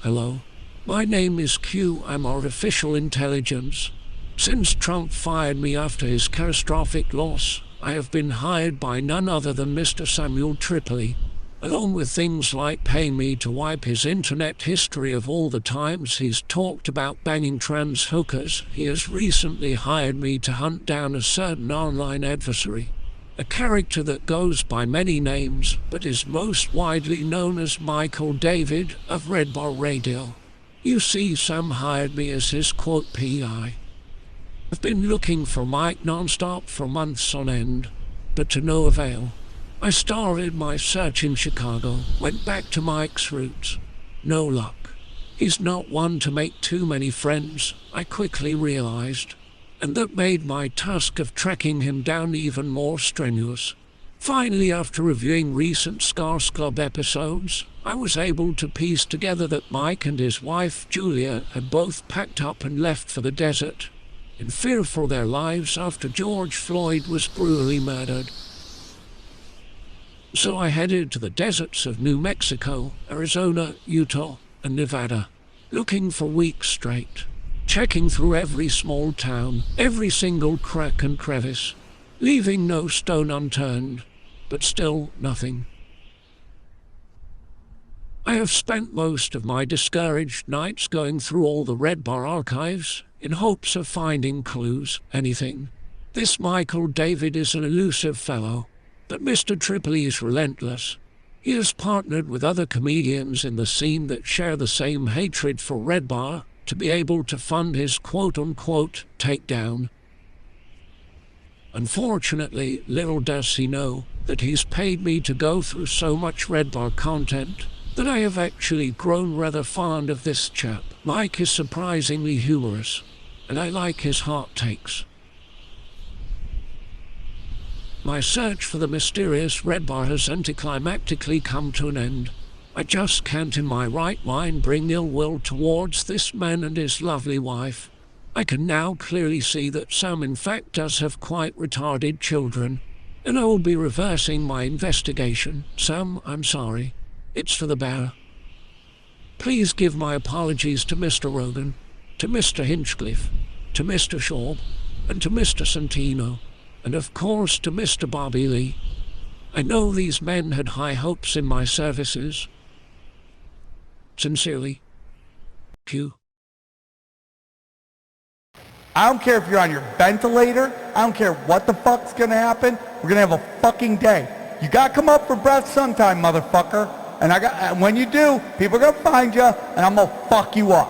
Hello. My name is Q. I'm artificial intelligence. Since Trump fired me after his catastrophic loss, I have been hired by none other than Mr. Samuel Tripoli. Along with things like paying me to wipe his internet history of all the times he's talked about banging trans hookers, he has recently hired me to hunt down a certain online adversary. A character that goes by many names, but is most widely known as Michael David of Redbar Radio. You see, Sam hired me as his quote PI. I've been looking for Mike non-stop for months on end, but to no avail. I started my search in Chicago, went back to Mike's roots. No luck. He's not one to make too many friends, I quickly realized, and that made my task of tracking him down even more strenuous. Finally, after reviewing recent Scars Club episodes, I was able to piece together that Mike and his wife Julia had both packed up and left for the desert, in fear for their lives after George Floyd was brutally murdered. So I headed to the deserts of New Mexico, Arizona, Utah, and Nevada, looking for weeks straight, checking through every small town, every single crack and crevice, leaving no stone unturned, but still nothing. I have spent most of my discouraged nights going through all the Redbar archives in hopes of finding clues, anything. This Michael David is an elusive fellow, but Mr. Tripoli is relentless. He has partnered with other comedians in the scene that share the same hatred for Redbar to be able to fund his quote-unquote takedown. Unfortunately, little does he know that he's paid me to go through so much Redbar content that I have actually grown rather fond of this chap. Mike is surprisingly humorous, and I like his hot takes. My search for the mysterious Redbar has anticlimactically come to an end. I just can't in my right mind bring ill will towards this man and his lovely wife. I can now clearly see that Sam in fact does have quite retarded children, and I will be reversing my investigation. Sam, I'm sorry. It's for the better. Please give my apologies to Mr. Rogan, to Mr. Hinchcliffe, to Mr. Shaw, and to Mr. Santino, and of course to Mr. Bobby Lee. I know these men had high hopes in my services. Sincerely, Q. I don't care if you're on your ventilator. I don't care what the fuck's gonna happen. We're gonna have a fucking day. You gotta come up for breath sometime, motherfucker. And when you do, people are gonna find you, and I'm gonna fuck you up.